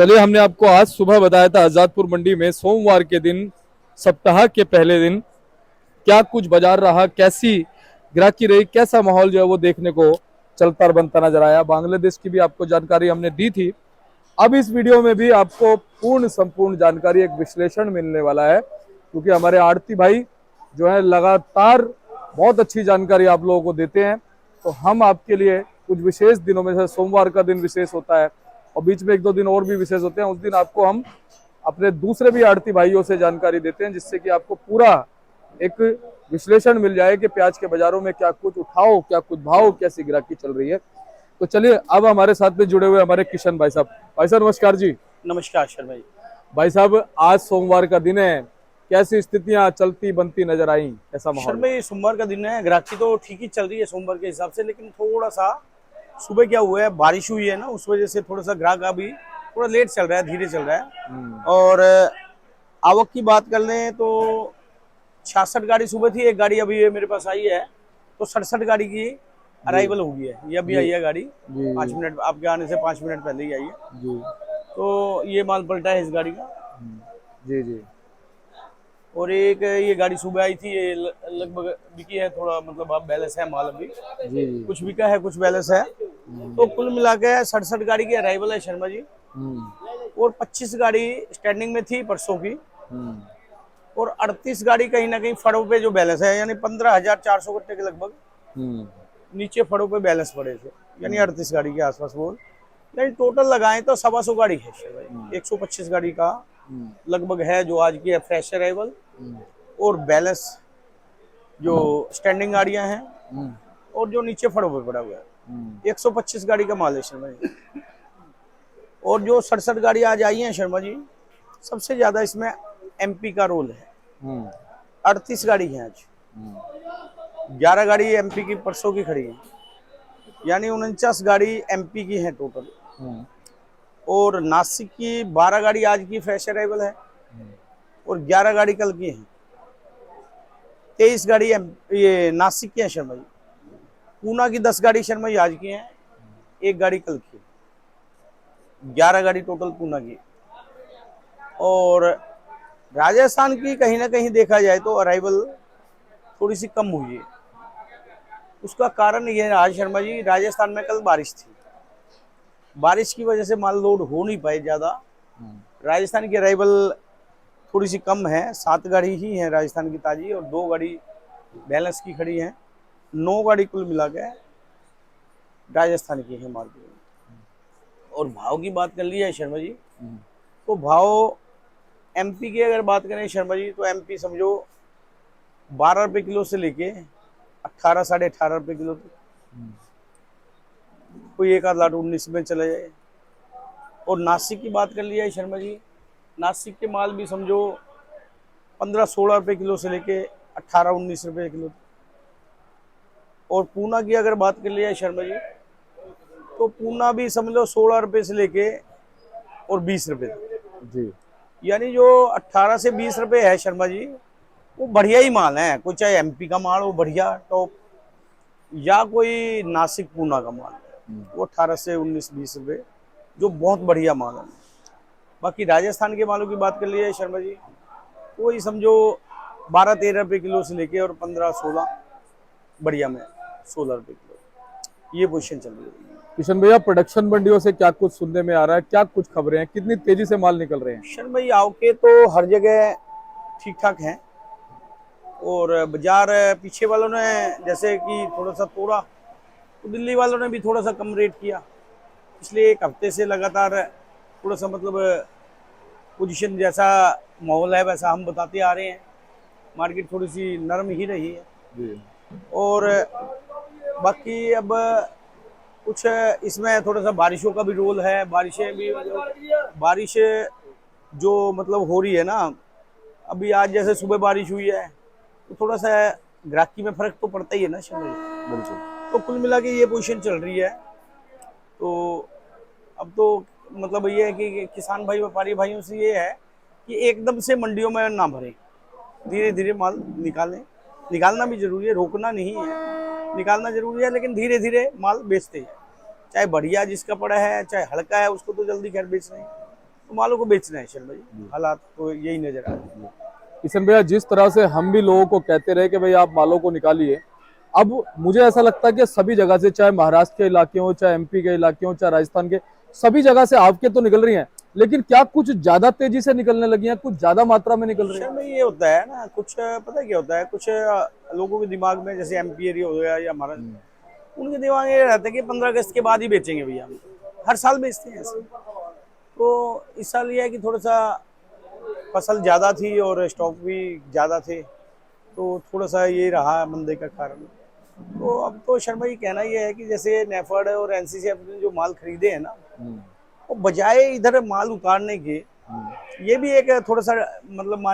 चलिए, हमने आपको आज सुबह बताया था आजादपुर मंडी में सोमवार के दिन, सप्ताह के पहले दिन क्या कुछ बाजार रहा, कैसी ग्राहकी रही, कैसा माहौल जो है वो देखने को चलता और बनता नजर आया। बांग्लादेश की भी आपको जानकारी हमने दी थी। अब इस वीडियो में भी आपको पूर्ण संपूर्ण जानकारी, एक विश्लेषण मिलने वाला है, क्योंकि हमारे आड़ती भाई जो है लगातार बहुत अच्छी जानकारी आप लोगों को देते हैं। तो हम आपके लिए कुछ विशेष दिनों में से सोमवार का दिन विशेष होता है और बीच में एक दो दिन और भी विशेष होते हैं, उस दिन आपको हम अपने दूसरे भी आड़ती भाइयों से जानकारी देते हैं, जिससे कि आपको पूरा एक विश्लेषण मिल जाए कि प्याज के बाजारों में क्या कुछ उठाओ, क्या कुछ भाव, कैसी ग्राहकी चल रही है। तो चलिए, अब हमारे साथ में जुड़े हुए हमारे किशन भाई साहब। भाई साहब नमस्कार जी। नमस्कार सर भाई। भाई साहब, आज सोमवार का दिन है, कैसी स्थितियां चलती बनती नजर आई, ऐसा सर माहौल है? भाई सोमवार का दिन है, ग्राहकी तो ठीक ही चल रही है सोमवार के हिसाब से, लेकिन थोड़ा सा सुबह क्या हुआ है, बारिश हुई है ना, उस वजह से थोड़ा सा ग्राहक अभी थोड़ा लेट चल रहा है, धीरे चल रहा है। और आवक की बात कर लें तो 66 गाड़ी सुबह थी, एक गाड़ी अभी मेरे पास आई है, तो 67 गाड़ी की अराइवल हो गई है। ये अभी आई है गाड़ी, जी 5 मिनट आपके आने से 5 मिनट पहले ही आई है। जी तो ये माल पलटा है इस गाड़ी का। जी जी और एक ये गाड़ी सुबह आई थी, ये लगभग बिकी है, थोड़ा मतलब अब बैलेंस है माल अभी, जी कुछ बिका है कुछ बैलेंस है। तो कुल मिला के 67 गाड़ी की अराइवल है शर्मा जी। और 25 गाड़ी स्टैंडिंग में थी परसों की, और 38 गाड़ी कहीं ना कहीं फड़ों पे जो बैलेंस है, यानी 15,400 कट्टे के लगभग नीचे फड़ों पे बैलेंस पड़े थे, यानी 38 गाड़ी के आसपास बोल, यानी टोटल लगाएं तो 125 गाड़ी है शर्मा जी। 125 गाड़ी का लगभग है जो आज की है फ्रेश अराइवल, और बैलेंस जो स्टैंडिंग गाड़ियां हैं और जो नीचे फड़ों पे पड़ा हुआ है, 125 गाड़ी का माल है शर्मा जी। और जो 67 गाड़ी आज आई हैं शर्मा जी, सबसे ज्यादा इसमें एमपी का रोल है। 38 गाड़ी है आज, 11 गाड़ी एमपी की परसों की खड़ी है, यानी 49 गाड़ी एमपी की है टोटल। और नासिक की 12 गाड़ी आज की फ्रेश अराइवल है, और 11 गाड़ी कल की है। 23 गाड़ी ये नासिक की है शर्मा जी। पूना की 10 गाड़ी शर्मा जी आज की है, एक गाड़ी कल की है। 11 गाड़ी टोटल पूना की। और राजस्थान की कहीं ना कहीं देखा जाए तो अराइवल थोड़ी सी कम हुई है। उसका कारण ये है आज शर्मा जी, राजस्थान में कल बारिश थी, बारिश की वजह से माल लोड हो नहीं पाए ज्यादा। राजस्थान की अराइवल थोड़ी सी कम है, 7 गाड़ी ही है राजस्थान की ताजी, और 2 गाड़ी बैलेंस की खड़ी है। 9 गाड़ी कुल मिला के राजस्थान की है मार्केट में। और भाव की बात कर ली है शर्मा जी, तो भाव एमपी की अगर बात करें शर्मा जी, तो एमपी समझो 12 रुपये किलो से लेके 18 साढ़े 18 रुपये किलो तक, कोई एक आध लाट 19 में चला जाए। और नासिक की बात कर लिया है शर्मा जी, नासिक के माल भी समझो 15-16 रुपये किलो से लेके 18-19 रुपये किलो तक। और पूना की अगर बात कर लिया है शर्मा जी, तो पूना भी समझ लो 16 रुपये से लेके और 20 रुपये तक जी यानी जो 18 से 20 रुपये है शर्मा जी, वो बढ़िया ही माल है। कोई चाहे एमपी का माल हो बढ़िया टॉप, या कोई नासिक पूना का माल, वो 18 से 19-20 रुपये जो बहुत बढ़िया माल है। बाकी राजस्थान के मालों की बात कर लिए शर्मा जी, तो वही समझो 12-13 रुपये किलो से लेके और 15-16 बढ़िया में 16 रुपये किलो, ये पोजीशन चल रही है। किशन भैया, प्रोडक्शन मंडियों से क्या कुछ सुनने में आ रहा है, क्या कुछ खबरें हैं, कितनी तेजी से माल निकल रहे हैं? शर्मा भाई आओ के तो हर जगह ठीक ठाक है, और बाजार पीछे वालों ने जैसे कि थोड़ा सा तोड़ा, तो दिल्ली वालों ने भी थोड़ा सा कम रेट किया। पिछले एक हफ्ते से लगातार थोड़ा सा मतलब पोजीशन जैसा माहौल है वैसा हम बताते आ रहे हैं, मार्केट थोड़ी सी नरम ही रही है। जी और बाकी अब कुछ इसमें थोड़ा सा बारिशों का भी रोल है, बारिशें भी बारिश जो मतलब हो रही है ना, अभी आज जैसे सुबह बारिश हुई है, तो थोड़ा सा ग्राहकी में फर्क तो पड़ता ही है ना शर्मा जी। बिल्कुल। तो कुल मिला के ये पोजीशन चल रही है। तो अब तो मतलब ये है कि किसान भाई व्यापारी भाइयों से ये है कि एकदम से मंडियों में ना भरें, धीरे धीरे माल निकालें। निकालना भी जरूरी है, रोकना नहीं है, निकालना जरूरी है, लेकिन धीरे धीरे माल बेचते हैं। चाहे बढ़िया जिसका पड़ा है चाहे हल्का है, उसको तो जल्दी खैर बेच रहे हैं, तो मालों को बेचना है शर्मा जी, हालात तो यही नजर आ रहे हैं। किशन भैया, जिस तरह से हम भी लोगों को कहते रहे कि भाई आप मालों को निकालिए, अब मुझे ऐसा लगता है कि सभी जगह से, चाहे महाराष्ट्र के इलाके हो, चाहे एमपी के इलाके हो, चाहे राजस्थान के, सभी जगह से आपके तो निकल रही हैं, लेकिन क्या कुछ ज्यादा तेजी से निकलने लगी हैं, कुछ ज्यादा मात्रा में निकल रही हैं? शर्मा ये होता है ना, कुछ पता है क्या होता है, कुछ लोगों के दिमाग में, जैसे एमपी एरिया हो गया या हमारा, उनके दिमाग में ये रहता है कि 15 अगस्त के बाद ही बेचेंगे भैया, हम हर साल बेचते हैं ऐसे। तो इस साल ये है कि थोड़ा सा फसल ज्यादा थी और स्टॉक भी ज्यादा थे, तो थोड़ा सा ये रहा मंदी का कारण। तो अब तो शर्मा जी कहना ये है कि जैसे नेफर्ड और एनसीसीएफ ने जो माल खरीदे हैं ना, वो बजाय इधर माल उतारने के, ये भी एक थोड़ा सा मतलब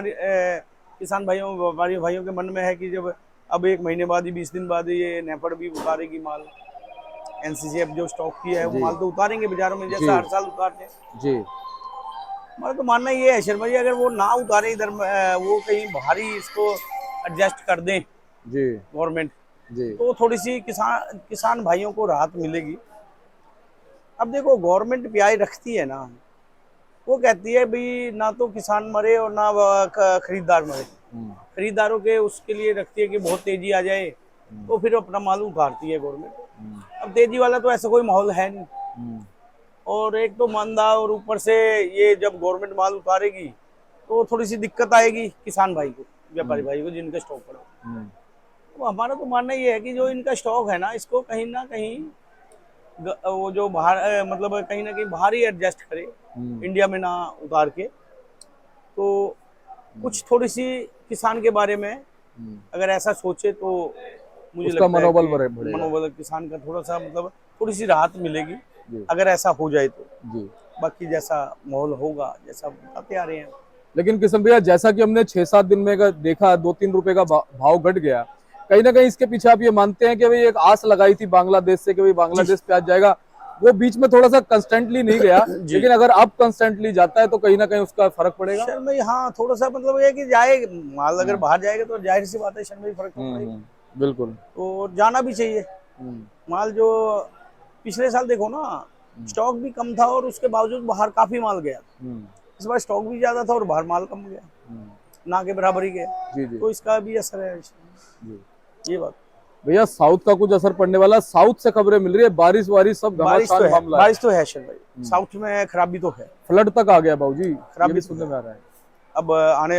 किसान भाइयों व्यापारी भाइयों के मन में है कि जब अब 1 महीने बाद ही 20 दिन बाद ये नेफर्ड भी उतारेगी माल, एनसीसीएफ जो स्टॉक की है वो माल तो उतारेंगे बाजारों में, जैसा हर साल उतारते हैं जी। हमारा तो मानना ये है शर्मा जी, अगर वो ना उतारे इधर, वो कहीं बाहरी इसको एडजस्ट कर दें जी। गवर्नमेंट, जी। तो थोड़ी सी किसान भाइयों को राहत मिलेगी। अब देखो गवर्नमेंट ब्याज रखती है ना, वो कहती है भाई ना तो किसान मरे और ना खरीदार मरे, खरीदारों के उसके लिए रखती है कि बहुत तेजी आ जाए, तो फिर अपना माल उतारती है गवर्नमेंट। अब तेजी वाला तो ऐसा कोई माहौल है नहीं, और एक तो मंदा, और ऊपर से ये जब गवर्नमेंट माल उतारेगी तो थोड़ी सी दिक्कत आएगी किसान भाई को, व्यापारी भाई को, जिनका स्टॉक पड़ा। तो हमारा तो मानना ये है कि जो इनका स्टॉक है ना, इसको कहीं ना कहीं वो जो बाहर मतलब कहीं ना कहीं बाहर ही एडजस्ट करे, इंडिया में ना उतार के। तो कुछ थोड़ी सी किसान के बारे में अगर ऐसा सोचे तो मुझे उसका लगता है मनोबल कि बढ़ेगा। मनोबल किसान का थोड़ा सा मतलब थोड़ी सी राहत मिलेगी, जी। अगर ऐसा हो जाए तो। जी। बाकी जैसा माहौल होगा, जैसा बताते आ रहे हैं। लेकिन किशन भैया, जैसा कि हमने 6-7 दिन में देखा, 2-3 रुपए का भाव घट गया, कहीं ना कहीं इसके पीछे आप ये मानते हैं कि भाई एक आस लगाई थी बांग्लादेश से कि भाई बांग्लादेश प्याज जाएगा, वो बीच में थोड़ा सा कंस्टेंटली नहीं गया, लेकिन अगर अब कंस्टेंटली जाता है तो कहीं ना कहीं उसका फर्क पड़ेगा। शर्मा जी हाँ, थोड़ा सा मतलब ये है कि जाए माल, अगर बाहर जाएगा तो जाहिर सी बात है शर्मा जी, फर्क तो पड़ेगा। बिल्कुल। तो जाना भी चाहिए माल। जो पिछले साल देखो ना, स्टॉक भी कम था और उसके बावजूद बाहर काफी माल गया। इस बार स्टॉक भी ज्यादा था और बाहर माल कम गया, ना के बराबर ही गया। जी जी। तो इसका भी असर है जी। ये बात। भैया, साउथ का कुछ असर पड़ने वाला? साउथ से खबरें मिल रही है, बारिश सब घमासान मामला है। बारिश तो है शर्मा जी, साउथ में खराबी तो है, फ्लड तक आ गया बाबूजी, खराबी भी सुनने में आ रहा है। अब आने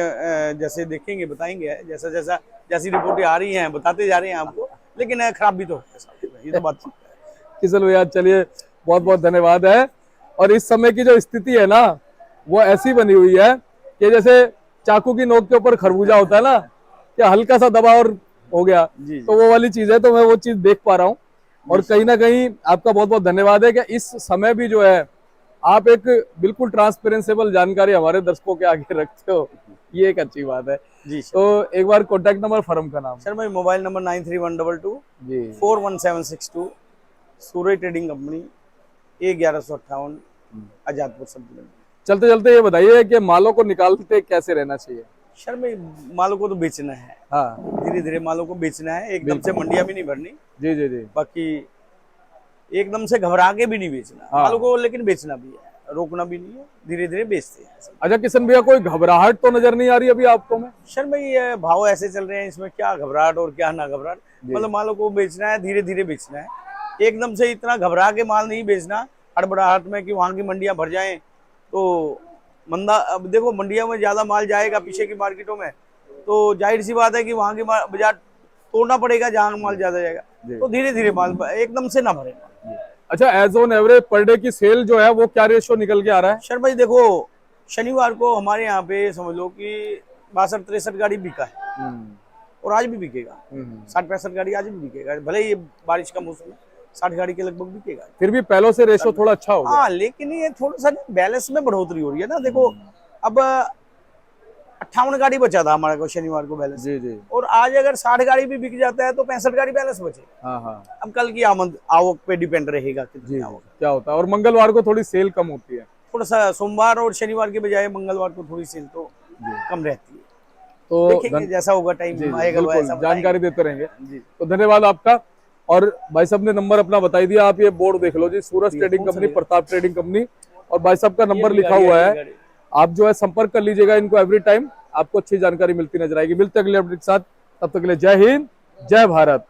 जैसे देखेंगे बताएंगे, जैसी रिपोर्टें आ रही हैं बताते जा रहे हैं आपको, लेकिन खराबी तो है, ये तो बात। किशन भैया, चलिए बहुत बहुत धन्यवाद है। और इस समय की जो स्थिति है ना, वो ऐसी बनी हुई है कि जैसे चाकू की नोक के ऊपर खरबूजा होता है ना, कि हल्का सा दबाव और हो गया, तो वो वाली चीज है। तो मैं वो चीज देख पा रहा हूँ, और कहीं ना कहीं आपका बहुत बहुत धन्यवाद है कि इस समय भी जो है आप एक बिल्कुल ट्रांसपेरेंसेबल जानकारी हमारे दर्शकों के आगे रखते हो, ये एक अच्छी बात है जी। तो एक बार कॉन्टैक्ट नंबर, फर्म का नाम। सर मैं मोबाइल नंबर 9312241762, सूर्य ट्रेडिंग कंपनी, A1158, आजादपुर सब्जी। चलते चलते ये बताइए कि मालों को निकालते कैसे रहना चाहिए? सर में मालों को तो बेचना है, हाँ, धीरे धीरे मालों को बेचना है, एकदम से मंडियां भी नहीं भरनी। जी जी जी। बाकी एकदम से घबरा के भी नहीं बेचना, हाँ, मालों को, लेकिन बेचना भी है, रोकना भी नहीं है, धीरे धीरे बेचते हैं। अच्छा किशन भैया, कोई घबराहट तो नजर नहीं आ रही अभी आपको में? सर भाई ये भाव ऐसे चल रहे हैं, इसमें क्या घबराहट और क्या ना घबराहट, मतलब मालों को बेचना है, धीरे धीरे बेचना है, एकदम से इतना घबरा के माल नहीं बेचना हड़बड़ाहट में कि वहां की मंडियां भर जाएं तो मंदा। अब देखो मंडियों में ज्यादा माल जाएगा पीछे की मार्केटों में, तो जाहिर सी बात है कि वहां की बाजार तोड़ना पड़ेगा जहां माल ज्यादा जाएगा, तो धीरे धीरे माल एकदम से ना भरे। अच्छा, as on average per day की सेल जो है वो क्या रेशियो निकल के आ रहा है? सर भाई देखो, शनिवार को हमारे यहाँ पे समझ लो कि 62-63 गाड़ी बिका है, और आज भी बिकेगा, 60-65 गाड़ी आज भी बिकेगा, भले ही बारिश का मौसम है, 60 गाड़ी के लगभग बिकेगा। फिर भी पहले से रेशियो थोड़ा अच्छा हो गया। हाँ, लेकिन ये थोड़ा सा बैलेंस में बढ़ोतरी हो रही है ना। देखो अब 58 गाड़ी बचा था हमारे को शनिवार को बैलेंस, जी जी, और आज अगर 60 गाड़ी भी बिक जाता है तो 65 गाड़ी बैलेंस बचे। हाँ हाँ। अब कल की आवक पे डिपेंड रहेगा कितनी आवक क्या होता है, और मंगलवार को थोड़ी सेल कम होती है, थोड़ा सा सोमवार और शनिवार के बजाय मंगलवार को थोड़ी सेल तो कम रहती है। तो देखेंगे जैसा होगा, टाइम आएगा, जानकारी देते रहेंगे जी। तो धन्यवाद आपका। और भाई साहब ने नंबर अपना बता दिया, आप ये बोर्ड देख लो जी, Suraj trading company, Pratap trading company, और भाई साहब का नंबर लिखा हुआ है, आप जो है संपर्क कर लीजिएगा इनको एवरी टाइम, आपको अच्छी जानकारी मिलती नजर आएगी। मिलते हैं अगले अपडेट के साथ, तब तक के लिए जय हिंद जय भारत।